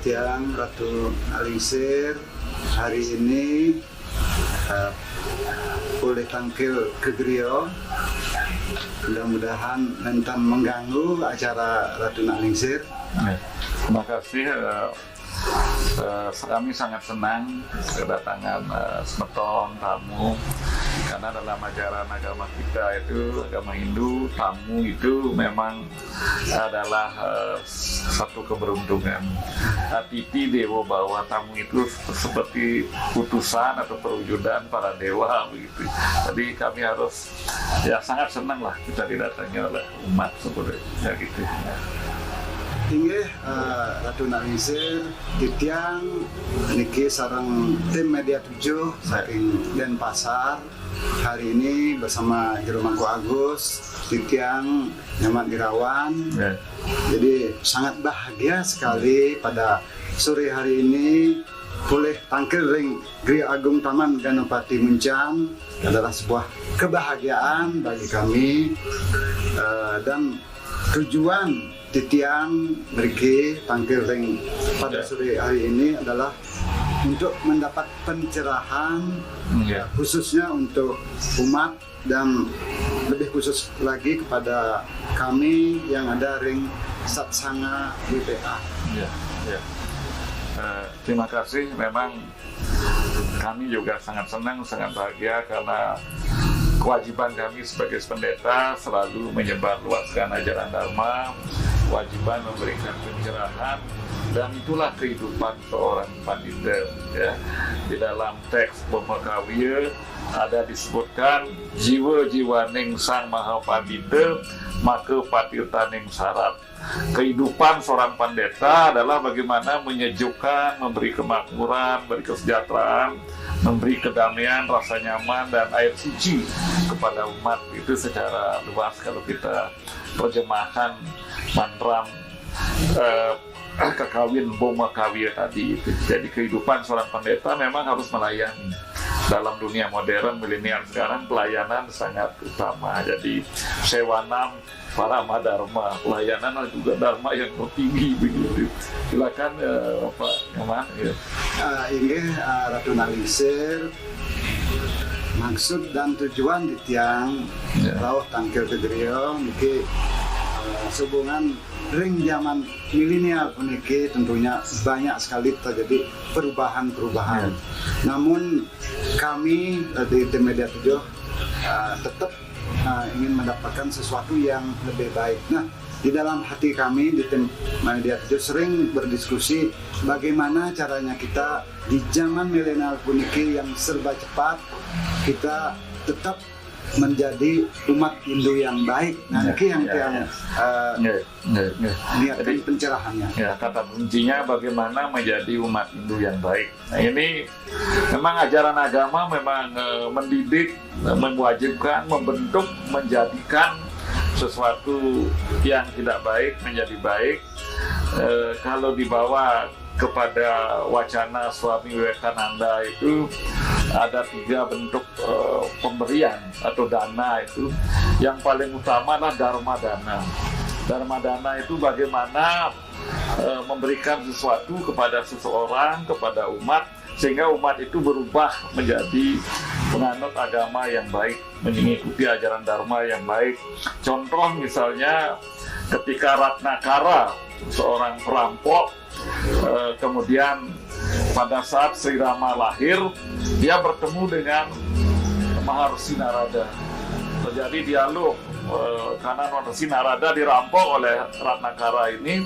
Tiang Ratu Alingsir hari ini boleh tampil ke Griyo. Mudah-mudahan nanti mengganggu acara Ratu Alingsir. Terima kasih. Kami sangat senang kedatangan semeton tamu, karena dalam ajaran agama kita itu, agama Hindu, tamu itu memang adalah satu keberuntungan. Atiti Dewa Bawa, tamu itu seperti utusan atau perwujudan para dewa begitu. Jadi kami harus sangat senang lah kita didatangi oleh umat seperti itu. Inggih Ratu Alingsir titiang niki sareng tim Media 7 saking Denpasar hari ini bersama Jero Mangku Agus titiang Nyaman Irawan. Jadi sangat bahagia sekali pada sore hari ini boleh tampil ring Griyo Agung Taman Ganapati Muncang. Adalah sebuah kebahagiaan bagi kami dan tujuan titiang mereka tampil ring pada sore hari ini adalah untuk mendapat pencerahan khususnya untuk umat dan lebih khusus lagi kepada kami yang ada ring Satsanga WPA. Terima kasih. Memang kami juga sangat senang, sangat bahagia karena kewajiban kami sebagai pendeta selalu menyebarluaskan ajaran Dharma, kewajiban memberikan pencerahan, dan itulah kehidupan seorang pandita. Di dalam teks Bomakawya ada disebutkan jiwa-jiwa ning sang maha pandita maka patirta ning sarat. Kehidupan seorang pendeta adalah bagaimana menyejukkan, memberi kemakmuran, memberi kesejahteraan, memberi kedamaian, rasa nyaman, dan air suci kepada umat. Itu secara luas kalau kita terjemahkan mantra kekawin Bomakawya tadi itu. Jadi kehidupan seorang pendeta memang harus melayani. Dalam dunia modern milenial sekarang pelayanan sangat utama. Jadi sewanam parama dharma, pelayanan juga dharma yang tertinggi begitu. Silakan Pak Nyaman. Ini Ratu Alingsir maksud dan tujuan di tiang rawuh tampil ke Griyo niki sehubungan ring zaman milenial puniki tentunya banyak sekali terjadi perubahan-perubahan. Namun kami di tim Media 7 tetap ingin mendapatkan sesuatu yang lebih baik. Nah, di dalam hati kami di tim Media 7 sering berdiskusi bagaimana caranya kita di zaman milenial puniki yang serba cepat kita tetap menjadi umat Hindu yang baik. Nanti yang niatkan pencerahannya. Kata kuncinya bagaimana menjadi umat Hindu yang baik. Nah, ini memang ajaran agama memang mendidik, mewajibkan, membentuk, menjadikan sesuatu yang tidak baik menjadi baik. Kalau dibawa kepada wacana Swami Vivekananda itu ada 3 bentuk pemberian atau dana itu. Yang paling utama adalah Dharma Dana. Dharma Dana itu bagaimana memberikan sesuatu kepada seseorang, kepada umat, sehingga umat itu berubah menjadi penganut agama yang baik, mengikuti ajaran Dharma yang baik. Contoh misalnya ketika Ratnakara, seorang perampok, kemudian pada saat Sri Rama lahir, dia bertemu dengan Maharsi Narada. Terjadi dialog karena Maharsi Narada dirampok oleh Ratnakara ini.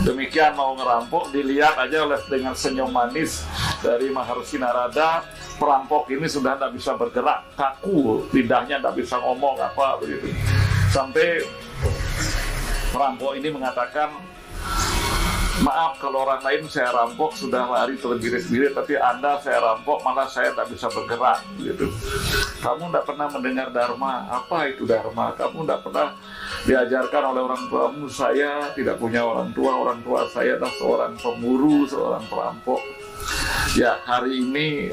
Demikian mau ngerampok, dilihat aja oleh dengan senyum manis dari Maharsi Narada, perampok ini sudah tidak bisa bergerak, kaku, lidahnya tidak bisa ngomong apa begitu. Sampai perampok ini mengatakan, maaf kalau orang lain saya rampok sudah lari terbirit-birit, tapi Anda saya rampok malah saya tak bisa bergerak gitu. Kamu tidak pernah mendengar Dharma. Apa itu Dharma? Kamu tidak pernah diajarkan oleh orang tuamu. Saya tidak punya orang tua saya adalah seorang pemburu, seorang perampok. Ya, hari ini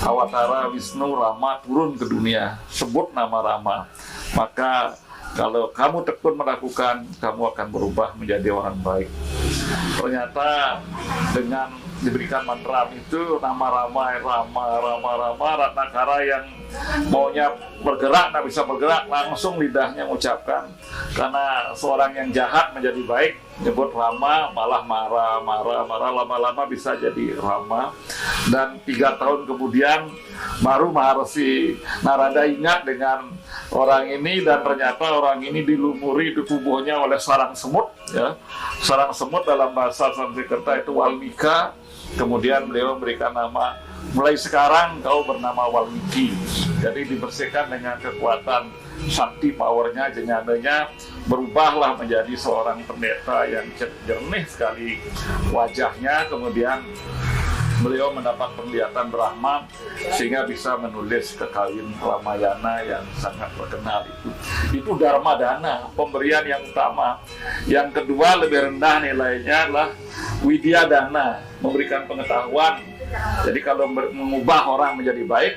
Awatara Wisnu Rama turun ke dunia, sebut nama Rama. Maka kalau kamu tekun melakukan, kamu akan berubah menjadi orang baik. ternyata dengan diberikan mantra itu nama Rama Ratnakara yang maunya bergerak nggak bisa bergerak, langsung lidahnya mengucapkan. Karena seorang yang jahat menjadi baik, nyebut Rama malah marah, lama-lama bisa jadi Rama. Dan 3 tahun kemudian baru Maharsi Narada ingat dengan orang ini, dan ternyata orang ini dilumuri di tubuhnya oleh sarang semut, ya. Sarang semut dalam bahasa Sanskerta itu Walmika. Kemudian beliau memberikan nama, mulai sekarang kau bernama Walmiki. Jadi dibersihkan dengan kekuatan sakti powernya, jenjangnya berubahlah menjadi seorang pendeta yang jernih sekali wajahnya. Kemudian beliau mendapat penglihatan Brahma sehingga bisa menulis Kekawin Ramayana yang sangat terkenal itu. Itu Dharma Dana, pemberian yang utama. Yang kedua lebih rendah nilainya adalah Widya Dana, memberikan pengetahuan. Jadi kalau mengubah orang menjadi baik,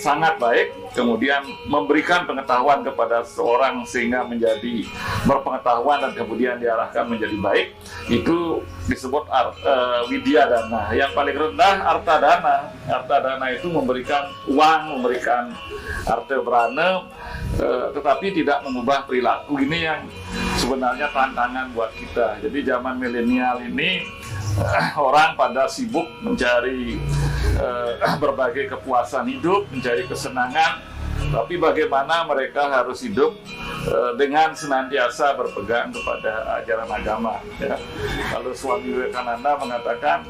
sangat baik, kemudian memberikan pengetahuan kepada seorang sehingga menjadi berpengetahuan dan kemudian diarahkan menjadi baik, itu disebut Widya Dana. Yang paling rendah Arta Dana. Arta Dana itu memberikan uang, memberikan arte brana, tetapi tidak mengubah perilaku. Ini yang sebenarnya tantangan buat kita. Jadi zaman milenial ini orang pada sibuk mencari berbagai kepuasan hidup, mencari kesenangan, tapi bagaimana mereka harus hidup dengan senantiasa berpegang kepada ajaran agama, ya. Kalau Swami Vivekananda mengatakan,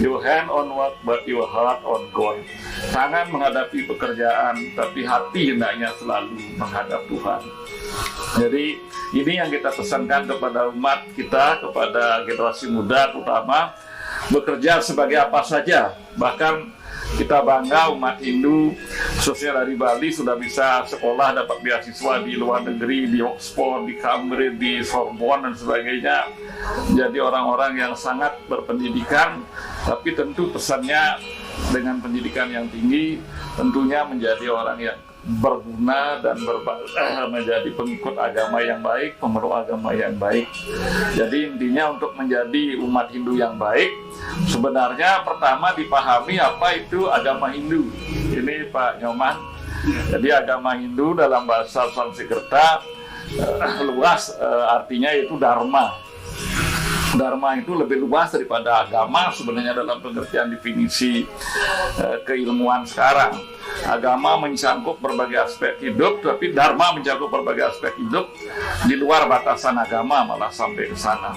your hand on work but your heart on God. Tangan menghadapi pekerjaan, tapi hati hendaknya selalu menghadap Tuhan. Jadi ini yang kita pesankan kepada umat kita, kepada generasi muda terutama, bekerja sebagai apa saja. Bahkan kita bangga umat Hindu, khususnya dari Bali, sudah bisa sekolah, dapat beasiswa di luar negeri, di Oxford, di Cambridge, di Sorbonne dan sebagainya. Jadi orang-orang yang sangat berpendidikan, tapi tentu pesannya dengan pendidikan yang tinggi, tentunya menjadi orang yang berguna dan menjadi pengikut agama yang baik, pemeluk agama yang baik. Jadi intinya untuk menjadi umat Hindu yang baik, sebenarnya pertama dipahami apa itu agama Hindu. Ini Pak Nyoman. Jadi agama Hindu dalam bahasa Sanskerta luas, artinya itu Dharma. Dharma itu lebih luas daripada agama sebenarnya dalam pengertian definisi keilmuan sekarang. Agama mencakup berbagai aspek hidup, tapi Dharma mencakup berbagai aspek hidup di luar batasan agama, malah sampai ke sana.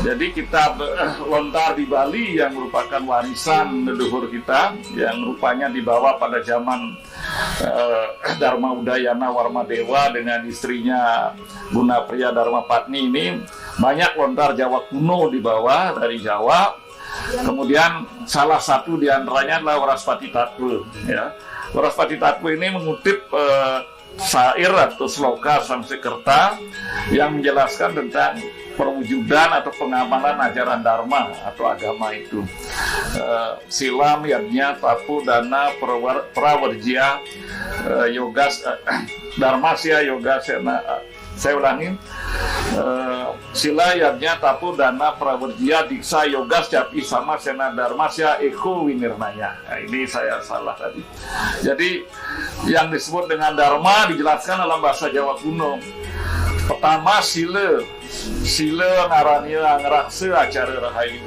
Jadi kita lontar di Bali yang merupakan warisan leluhur kita, yang rupanya dibawa pada zaman Dharma Udayana Warmadewa dengan istrinya Gunapriya Dharmapatni ini. Banyak lontar Jawa kuno dibawa dari Jawa. Kemudian salah satu di antaranya adalah Waraspati Tattva, ya. Waraspati Tattva ini mengutip syair atau sloka Sanskerta yang menjelaskan tentang perwujudan atau pengamalan ajaran Dharma atau agama itu. Silam, Yajna, Tapu, Dana, Prawarjya, Yogas, Dharmasya, Yogasena. Saya ulangi, Sila, Yajna, Tapu, Dana, Prawarjya, Diksa, Yogas, Japi, Sama, Sena, Dharmasya, Eko, Winirnaya. Nah, ini saya salah tadi. Jadi yang disebut dengan Dharma dijelaskan dalam bahasa Jawa kuno. Pertama sila narania ngeraksa acara rahayu.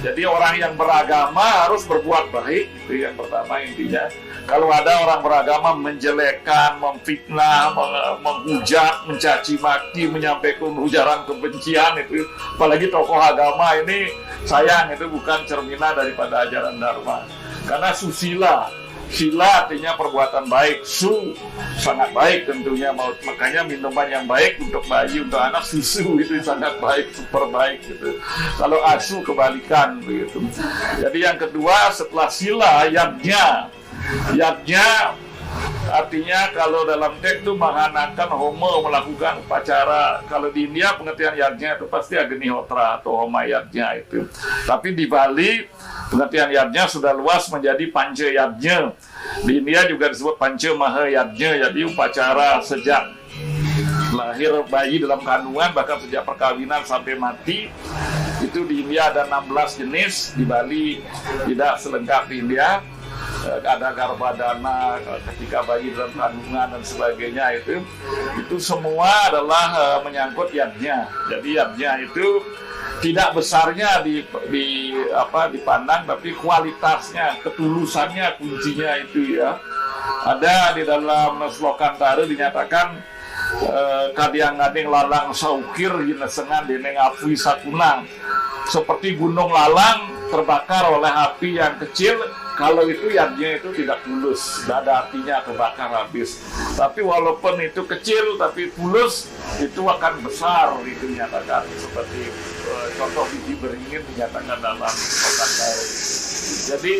Jadi orang yang beragama harus berbuat baik, itu yang pertama intinya. Kalau ada orang beragama menjelekkan, memfitnah, menghujat, mencaci maki, menyampaikan ujaran kebencian, itu apalagi tokoh agama ini, sayang, itu bukan cerminan daripada ajaran Dharma. Karena susila, sila artinya perbuatan baik, su sangat baik tentunya, makanya minuman yang baik untuk bayi, untuk anak susu itu sangat baik, super baik gitu. Kalau asu kebalikan begitu. Jadi yang kedua setelah sila, yajna. Yajna artinya kalau dalam teks itu menghanakan homo, melakukan upacara. Kalau di India pengertian yajna itu pasti agnihotra atau homa yajna itu. Tapi di Bali pengertian yajna sudah luas menjadi panca yajna. Di India juga disebut panca maha yajna, jadi upacara sejak lahir bayi dalam kandungan, bahkan sejak perkawinan sampai mati. Itu di India ada 16 jenis, di Bali tidak selengkap di India. Ada garbhadana ketika bayi dalam kandungan dan sebagainya, itu semua adalah menyangkut yadnya. Jadi yadnya itu tidak besarnya dipandang, tapi kualitasnya, ketulusannya kuncinya itu ya. Ada di dalam Slokantara dinyatakan kadang-kadang lalang saukir ginesengan deneng api sakunang, seperti gunung lalang terbakar oleh api yang kecil. Kalau itu yadnya itu tidak tulus, tidak ada artinya, terbakar habis. Tapi walaupun itu kecil tapi tulus, itu akan besar, itu dinyatakan. Seperti contoh biji beringin dinyatakan dalam Slokantara. Jadi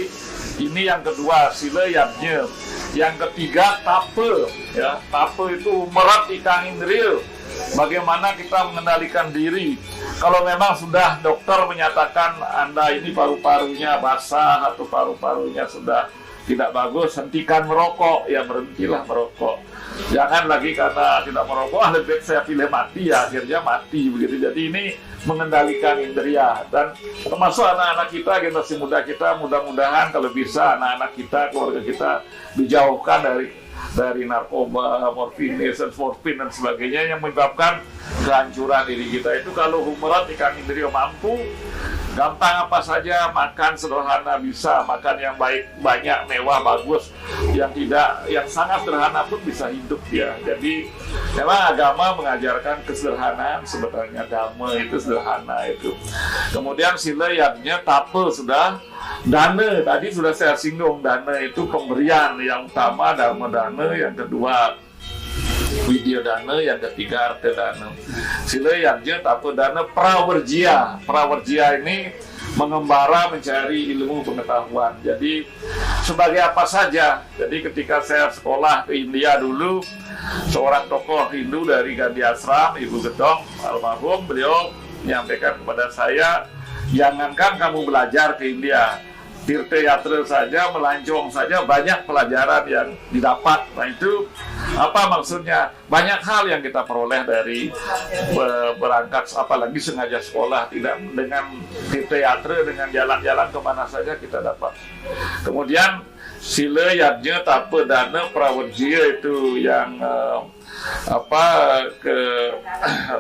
ini yang kedua, sila yadnya. Yang ketiga, tape. Ya, tape itu merat ikang indriya. Bagaimana kita mengendalikan diri. Kalau memang sudah dokter menyatakan Anda ini paru-parunya basah atau paru-parunya sudah tidak bagus, hentikan merokok, ya berhentilah merokok. Jangan lagi karena tidak merokok, lebih baik saya pilih mati, ya akhirnya mati begitu. Jadi ini mengendalikan indria, dan termasuk anak-anak kita, generasi muda kita, mudah-mudahan kalau bisa anak-anak kita, keluarga kita dijauhkan dari narkoba, morfin dan sebagainya yang menyebabkan kehancuran diri kita. Itu kalau humerat ikan indrio mampu, gampang apa saja, makan sederhana bisa, makan yang baik, banyak, mewah, bagus, yang sangat sederhana pun bisa hidup ya. Jadi memang agama mengajarkan kesederhanaan, sebenarnya dhamma itu sederhana itu. Kemudian sila yadnya tape sudah. Dana, tadi sudah saya singgung, dana itu pemberian yang utama, dharma dana, yang kedua widya dana, yang ketiga arta dana. Sila yadnya tape dana prawarjia. Prawarjia ini mengembara mencari ilmu pengetahuan. Jadi sebagai apa saja. Jadi ketika saya sekolah ke India dulu, seorang tokoh Hindu dari Gandhi Ashram, Ibu Gedong almarhum, beliau menyampaikan kepada saya, jangankan kamu belajar ke India, Tirta Yatra saja, melancong saja, banyak pelajaran yang didapat. Nah itu apa maksudnya? Banyak hal yang kita peroleh dari berangkat, apalagi sengaja sekolah, tidak dengan Tirta Yatra, dengan jalan-jalan kemana saja kita dapat. Kemudian sila yadnya tape dana prawarjia itu yang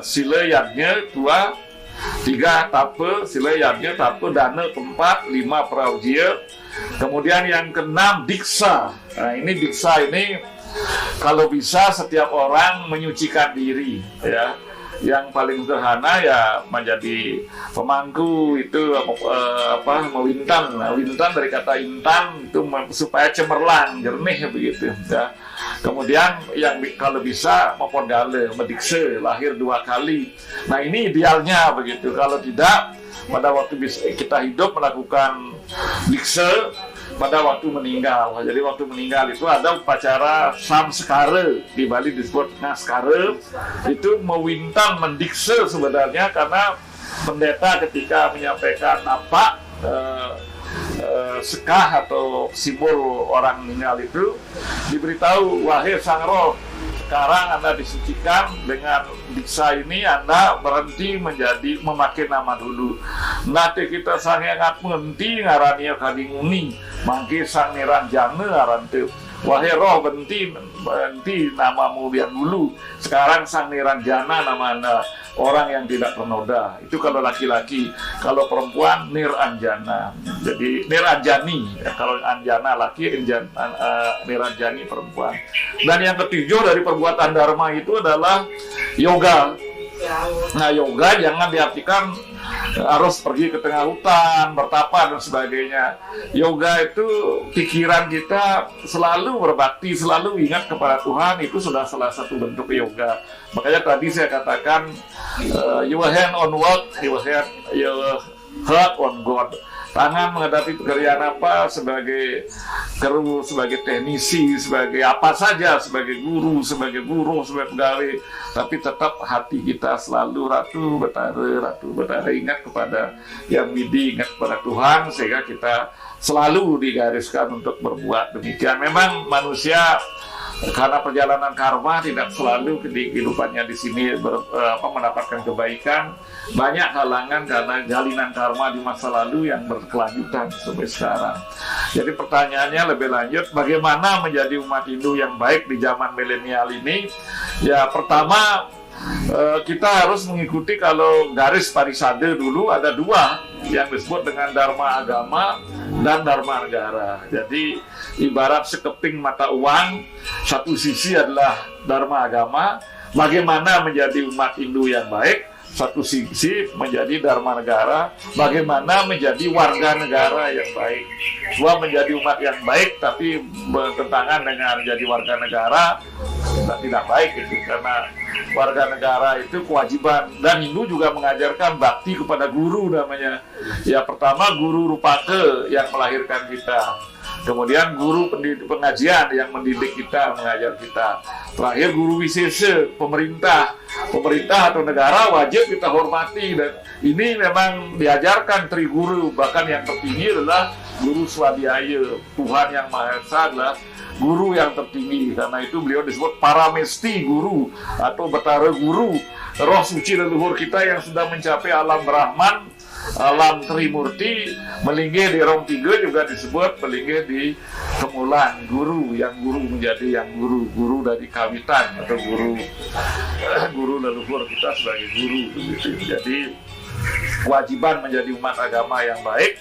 sila yadnya 2, 3 tape, sila yadnya tape dana 4, 5 prawarjia. Kemudian yang ke-6 diksa. Nah ini diksa ini kalau bisa setiap orang menyucikan diri ya. Yang paling sederhana ya menjadi pemangku itu mewintan. Nah, wintan dari kata intan itu supaya cemerlang, jernih begitu ya. Kemudian yang kalau bisa mempodale, medikse, lahir 2 kali. Nah ini idealnya begitu. Kalau tidak, pada waktu kita hidup melakukan dikse, pada waktu meninggal. Jadi waktu meninggal itu ada upacara samskara, di Bali disebut ngaskara. Itu mewintan, mendikse sebenarnya, karena pendeta ketika menyampaikan apa sekah atau simbol orang meninggal itu diberitahu, wahai sang roh, sekarang Anda disucikan dengan diksa ini, Anda berhenti memakai nama dulu. Nanti kita sangat berhenti ngarani kadinguni, mangke sang niranjana arantu. Wahai roh, berhenti namamu yang dulu. Sekarang sang niranjana nama Anda, orang yang tidak bernoda. Itu kalau laki-laki. Kalau perempuan niranjana. Jadi niranjani. Ya, kalau anjana laki, niranjani perempuan. Dan yang ketujuh dari perbuatan dharma itu adalah yoga. Nah yoga jangan diartikan harus pergi ke tengah hutan, bertapa dan sebagainya. Yoga itu pikiran kita selalu berbakti, selalu ingat kepada Tuhan, itu sudah salah satu bentuk yoga. Makanya tadi saya katakan your hand on work, your heart on God. Tangan menghadapi pekerjaan apa, sebagai kru, sebagai teknisi, sebagai apa saja, sebagai guru, sebagai buruh, sebagai pegawai, tapi tetap hati kita selalu Ratu Betara, ingat kepada Yang Widi, ingat kepada Tuhan, sehingga kita selalu digariskan untuk berbuat demikian. Memang manusia karena perjalanan karma tidak selalu di kehidupannya di sini mendapatkan kebaikan. Banyak halangan karena jalinan karma di masa lalu yang berkelanjutan sampai sekarang. Jadi pertanyaannya lebih lanjut, bagaimana menjadi umat Hindu yang baik di zaman milenial ini? Ya, pertama kita harus mengikuti, kalau garis parisade dulu ada dua yang disebut dengan dharma agama dan dharma negara. Jadi ibarat sekeping mata uang, satu sisi adalah dharma agama, bagaimana menjadi umat Hindu yang baik, satu sisi menjadi dharma negara, bagaimana menjadi warga negara yang baik. Dua, menjadi umat yang baik tapi bertentangan dengan menjadi warga negara tidak baik itu, karena warga negara itu kewajiban, dan Hindu juga mengajarkan bakti kepada guru namanya. Ya, pertama guru Rupake yang melahirkan kita, kemudian guru pengajian yang mendidik kita, mengajar kita, terakhir guru wisese, pemerintah atau negara wajib kita hormati. Dan ini memang diajarkan Triguru, bahkan yang tertinggi adalah Guru Swadhyaya, Tuhan yang Maha Esa adalah guru yang tertinggi. Karena itu beliau disebut Paramesti Guru atau Betara Guru, roh suci leluhur kita yang sudah mencapai alam Brahman, alam Trimurti, melinggih di Rong Tiga juga disebut melinggih di Kemulan. Guru menjadi yang guru dari kawitan atau guru leluhur kita sebagai guru begitu. Jadi kewajiban menjadi umat agama yang baik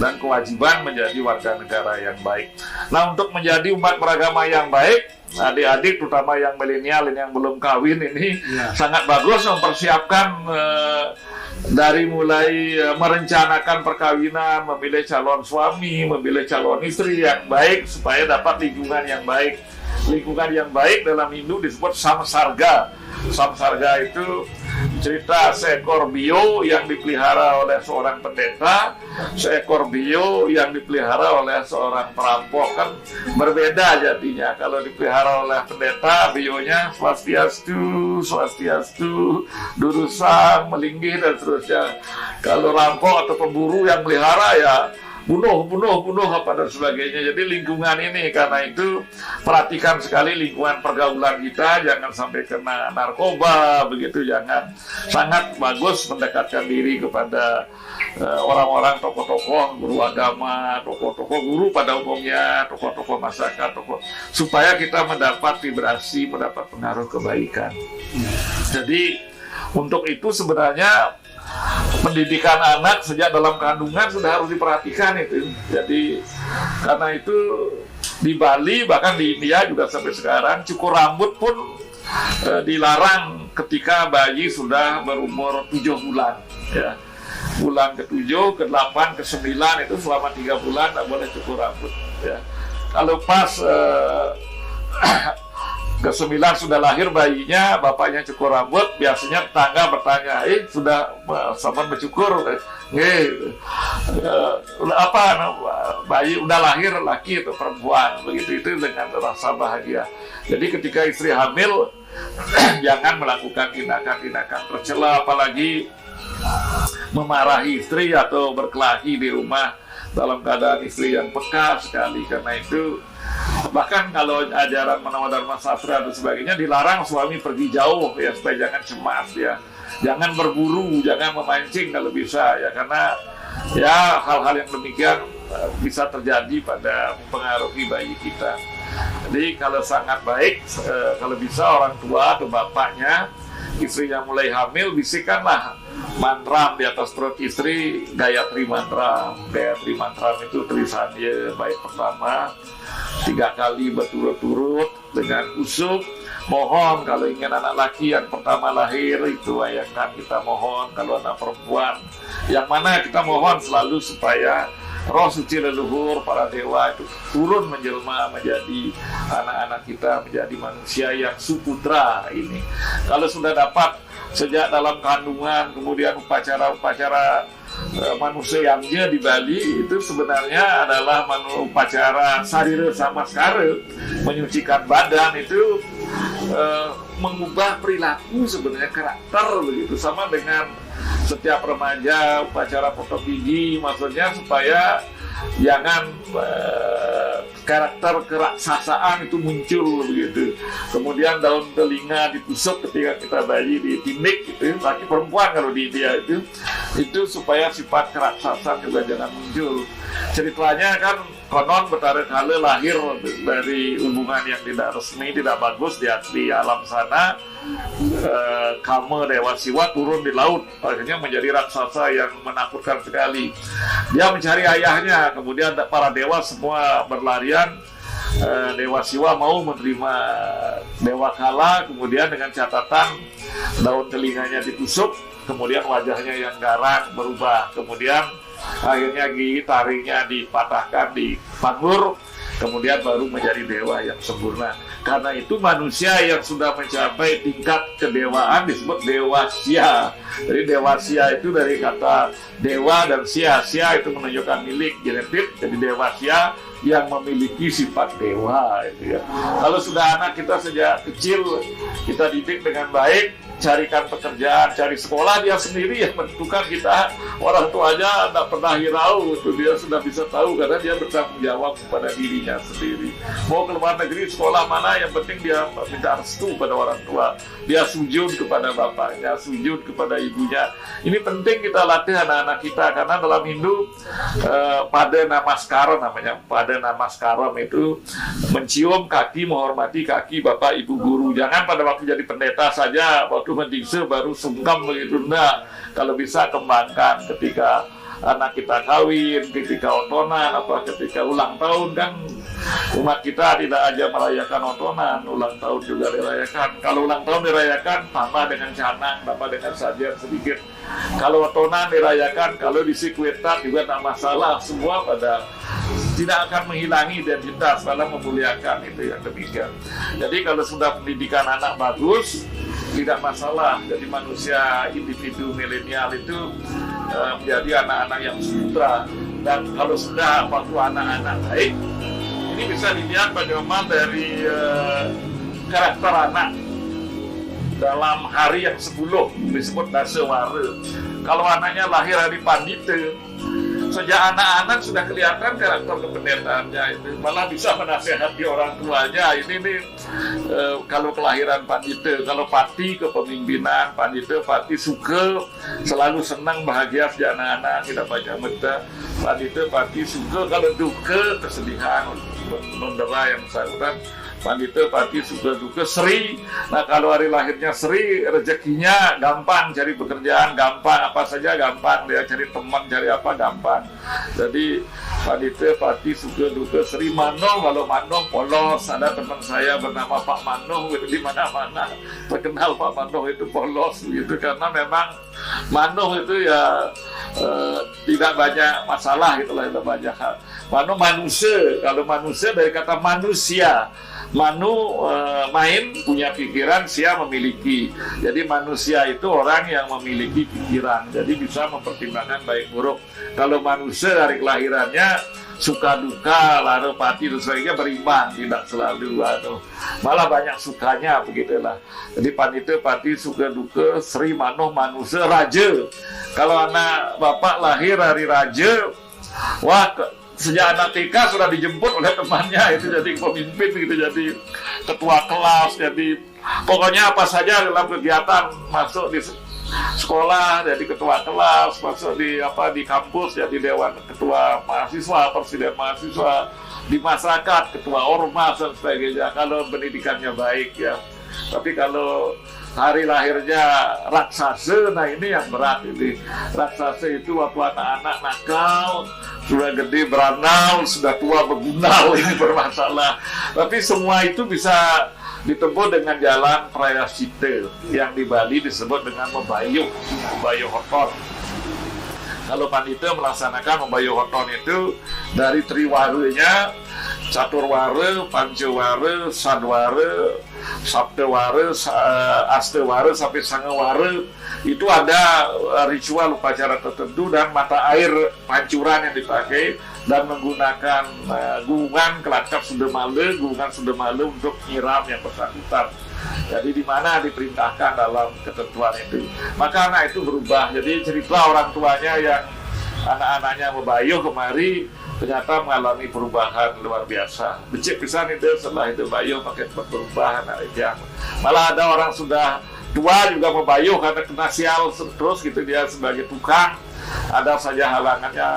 dan kewajiban menjadi warga negara yang baik. Nah, untuk menjadi umat beragama yang baik, adik-adik terutama yang milenial yang belum kawin ini sangat bagus mempersiapkan dari mulai merencanakan perkawinan, memilih calon suami, memilih calon istri yang baik supaya dapat lingkungan yang baik. Lingkungan yang baik dalam Hindu disebut samsarga. Samsarga itu cerita seekor bio yang dipelihara oleh seorang pendeta, seekor bio yang dipelihara oleh seorang perampok. Kan berbeda jadinya. Kalau dipelihara oleh pendeta, bionya swastiastu, durusang, melinggih dan seterusnya. Kalau rampok atau pemburu yang melihara, ya bunuh apa dan sebagainya. Jadi lingkungan ini, karena itu perhatikan sekali lingkungan pergaulan kita, jangan sampai kena narkoba begitu, jangan. Sangat bagus mendekatkan diri kepada orang-orang tokoh-tokoh, guru agama, tokoh-tokoh guru pada umumnya, tokoh-tokoh masyarakat, supaya kita mendapat vibrasi, mendapat pengaruh kebaikan. Jadi untuk itu sebenarnya pendidikan anak sejak dalam kandungan sudah harus diperhatikan itu. Jadi karena itu di Bali, bahkan di India juga sampai sekarang, cukur rambut pun dilarang ketika bayi sudah berumur 7 bulan. Ya. Bulan ke-7, ke-8, ke-9 itu selama 3 bulan tidak boleh cukur rambut. Ya. Kalau pas ke-9 sudah lahir bayinya, bapaknya cukur rambut, biasanya tetangga bertanya, sudah saman bercukur? Apa bayi udah lahir, laki atau perempuan? Begitu, itu dengan rasa bahagia. Jadi ketika istri hamil jangan melakukan tindakan-tindakan tercela, apalagi memarahi istri atau berkelahi di rumah dalam keadaan istri yang peka sekali. Karena itu bahkan kalau ajaran Manawadharma Sastra dan sebagainya dilarang suami pergi jauh ya, supaya jangan cemas ya, jangan berburu, jangan memancing kalau bisa ya, karena ya hal-hal yang demikian bisa terjadi pada mempengaruhi bayi kita. Jadi kalau sangat baik, kalau bisa orang tua atau bapaknya, istri yang mulai hamil, bisikanlah mantram di atas perut istri, Gayatri Mantram. Gayatri Mantram itu tulisannya bait pertama 3 kali berturut-turut dengan usuk. Mohon kalau ingin anak laki yang pertama lahir itu wayangkan kita mohon, kalau anak perempuan yang mana kita mohon selalu supaya roh suci leluhur para dewa itu turun menjelma menjadi anak-anak kita, menjadi manusia yang suputra ini. Kalau sudah dapat sejak dalam kandungan, kemudian upacara-upacara manusia yamnya di Bali itu sebenarnya adalah upacara sarira samaskara, menyucikan badan itu, mengubah perilaku sebenarnya, karakter begitu. Sama dengan setiap remaja upacara potong gigi, maksudnya supaya jangan karakter keraksasaan itu muncul begitu. Kemudian daun telinga ditusuk ketika kita bayi ditindik gitu, laki perempuan kalau di dia itu supaya sifat keraksasaan juga jangan muncul. Ceritanya kan konon Betara Kala lahir dari hubungan yang tidak resmi, tidak bagus di alam sana. Kama Dewa Siwa turun di laut, akhirnya menjadi raksasa yang menakutkan sekali. Dia mencari ayahnya, kemudian para dewa semua berlarian. Dewa Siwa mau menerima Dewa Kala, kemudian dengan catatan daun telinganya ditusuk, kemudian wajahnya yang garang berubah, kemudian akhirnya gigi taringnya dipatahkan, dipangur, kemudian baru menjadi dewa yang sempurna. Karena itu manusia yang sudah mencapai tingkat kedewaan disebut dewa sia. Jadi dewa sia itu dari kata dewa dan sia. Sia itu menunjukkan milik genetik, jadi dewa sia yang memiliki sifat dewa itu ya. Kalau sudah anak kita sejak kecil kita didik dengan baik, carikan pekerjaan, cari sekolah, dia sendiri yang menentukan. Kita orang tuanya tidak pernah hirau, itu dia sudah bisa tahu karena dia bertanggung jawab kepada dirinya sendiri. Mau ke luar negeri sekolah mana, yang penting dia minta restu pada orang tua, dia sujud kepada bapaknya, sujud kepada ibunya. Ini penting kita latih anak-anak kita, karena dalam Hindu pada namaskaram namanya, pada namaskaram itu mencium kaki, menghormati kaki bapak ibu guru. Jangan pada waktu jadi pendeta saja, waktu mendikse baru sungkem begitu. Nah, kalau bisa kembangkan ketika anak kita kawin, ketika otonan, apa ketika ulang tahun. Kan umat kita tidak aja merayakan otonan, ulang tahun juga dirayakan. Kalau ulang tahun dirayakan tambah dengan canang, tambah dengan sajian sedikit. Kalau otonan dirayakan, kalau diisi kue tart juga tak masalah. Semua pada tidak akan menghilangi identitas dalam memuliakan itu yang demikian. Jadi kalau sudah pendidikan anak bagus, tidak masalah. Jadi manusia individu milenial itu menjadi anak-anak yang sejahtera. Dan kalau sudah waktu anak-anak baik, ini bisa dilihat bagaimana dari karakter anak dalam hari yang 10 disebut Dasewara. Kalau anaknya lahir hari Pandita, sejak anak-anak sudah kelihatan karakter kependetaannya itu, malah bisa menasehati orang tuanya. Ini kalau kelahiran Pandita. Kalau Pati kepemimpinan, Pandita Pati suka, selalu senang, bahagia sejak anak-anak, tidak baca meta. Pandita Pati suka, kalau duka kesedihan, mendera yang bersangkutan. Pandita Pati suka duka. Sri, nah kalau hari lahirnya Sri, rezekinya gampang, cari pekerjaan gampang, apa saja gampang, dia cari teman, cari apa gampang. Jadi Pandita Pati suka duka. Sri Manoh, kalau Manoh polos, ada teman saya bernama Pak Manoh di mana-mana terkenal Pak Manoh itu polos gitu, karena memang Manoh itu ya tidak banyak masalah itulah, tidak banyak hal. Manoh manusia, kalau manusia dari kata manusia. Manu main, punya pikiran, sia memiliki. Jadi manusia itu orang yang memiliki pikiran, jadi bisa mempertimbangkan baik buruk. Kalau manusia dari kelahirannya suka duka, lara pati dan sebagainya berimbang, tidak selalu malah banyak sukanya begitulah. Jadi Pandita Pati suka duka. Sri Manoh manusia raja. Kalau anak bapak lahir hari raja, wah sejak anak TK sudah dijemput oleh temannya itu jadi pemimpin gitu, jadi ketua kelas, jadi pokoknya apa saja dalam kegiatan, masuk di sekolah jadi ketua kelas, masuk di kampus jadi dewan ketua mahasiswa, presiden mahasiswa, di masyarakat ketua ormas dan sebagainya, kalau pendidikannya baik ya. Tapi kalau hari lahirnya raksasa, nah ini yang berat ini. Raksasa itu waktu anak-anak nakal, sudah gede beranal, sudah tua begunal, ini bermasalah. Tapi semua itu bisa ditempuh dengan jalan prayasita, yang di Bali disebut dengan membayuh hoton. Kalau Pandita melaksanakan membayuh hoton itu dari triwaranya, caturwara, pancawara, sadwara, saptawara, astawara sampai sangawara. Itu ada ritual upacara tertentu dan mata air pancuran yang dipakai, dan menggunakan gunungan kelacap Sudamala untuk nyiram yang bersangkutan. Jadi di mana diperintahkan dalam ketentuan itu. Maka anak itu berubah. Jadi cerita orang tuanya yang anak-anaknya membayuh kemari, ternyata mengalami perubahan luar biasa. Becik pisan itu setelah itu bayuh makin berubah. Nah, itu yang malah ada orang sudah tua juga mau bayuh karena kena sial terus gitu, dia sebagai tukang ada saja halangannya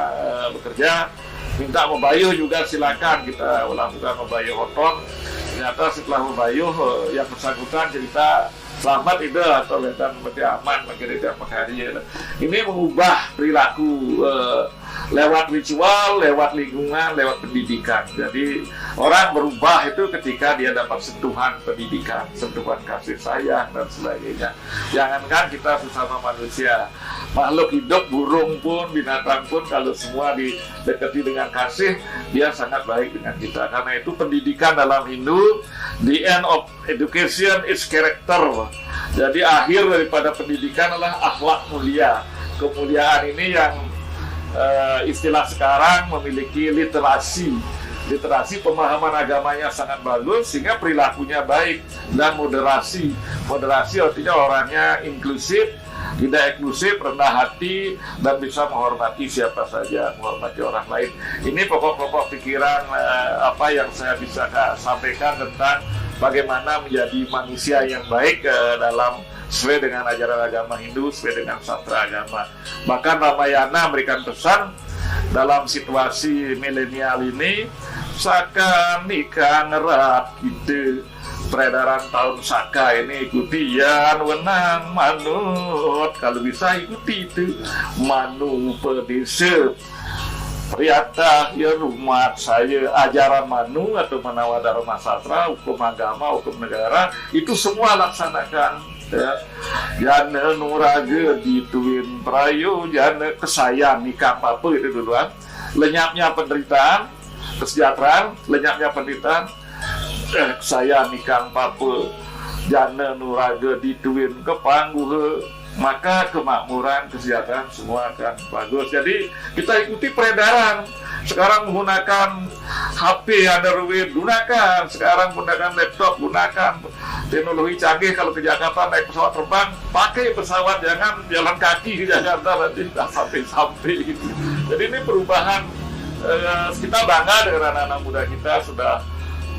bekerja, minta membayuh juga silakan, kita lakukan membayuh oton. Ternyata setelah membayuh yang bersangkutan cerita selamat itu atau letan berarti aman menjadi tiap hari. Ini mengubah perilaku lewat ritual, lewat lingkungan, lewat pendidikan. Jadi orang berubah itu ketika dia dapat sentuhan pendidikan, sentuhan kasih sayang dan sebagainya. Jangankan kita sesama manusia, makhluk hidup, burung pun, binatang pun, kalau semua didekati dengan kasih, dia sangat baik dengan kita. Karena itu pendidikan dalam Hindu, the end of education is character. Jadi akhir daripada pendidikan adalah akhlak mulia. Kemuliaan ini yang istilah sekarang memiliki literasi. Literasi pemahaman agamanya sangat bagus sehingga perilakunya baik, dan moderasi. Moderasi artinya orangnya inklusif, tidak eksklusif, rendah hati, dan bisa menghormati siapa saja, menghormati orang lain. Ini pokok-pokok pikiran apa yang saya bisa sampaikan tentang bagaimana menjadi manusia yang baik dalam sesuai dengan ajaran agama Hindu, sesuai dengan sastra agama. Bahkan Ramayana memberikan pesan dalam situasi milenial ini, saka nikah ngerat gitu. Peredaran tahun saka ini ikuti yan wenang manut, kalau bisa ikuti itu manu pedese Priyata ya rumah saya, ajaran manu atau manawa dharma sastra, hukum agama, hukum negara, itu semua laksanakan. Ya, jana nuraga dituin prayo, jana kesayang nikah apa itu duluan, lenyapnya penderitaan, kesejahteraan, lenyapnya penderitaan, kesayang nikah apa, jana nuraga dituin kepangguh, maka kemakmuran, kesejahteraan semua akan bagus. Jadi kita ikuti peredaran. Sekarang menggunakan HP, Android, gunakan. Sekarang menggunakan laptop, gunakan. Teknologi canggih, kalau ke Jakarta naik pesawat terbang, pakai pesawat, jangan jalan kaki ke Jakarta, nanti tidak sampai-sampai gitu. Jadi ini perubahan, kita bangga dengan anak-anak muda kita sudah.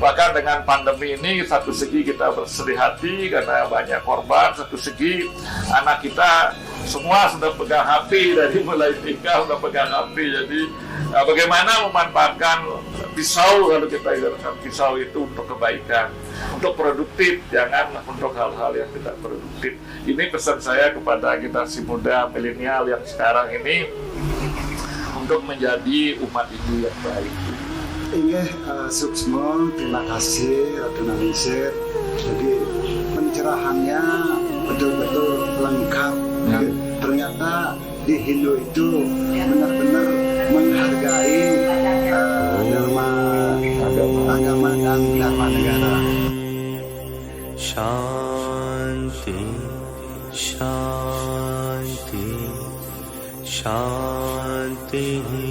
Bahkan dengan pandemi ini, satu segi kita bersedih hati karena banyak korban, satu segi anak kita semua sudah pegang HP, dari mulai nikah sudah pegang HP. Jadi bagaimana memanfaatkan pisau, kalau kita gunakan pisau itu untuk kebaikan, untuk produktif, jangan untuk hal-hal yang tidak produktif. Ini pesan saya kepada kita si muda milenial yang sekarang ini untuk menjadi umat Hindu yang baik. Inge Suksmo, terima kasih Ratu Naningsir. Jadi pencerahannya betul-betul lengkap. Ternyata di Hindu itu benar-benar menghargai dharma agama dan dharma negara. Shanti, Shanti, Shanti.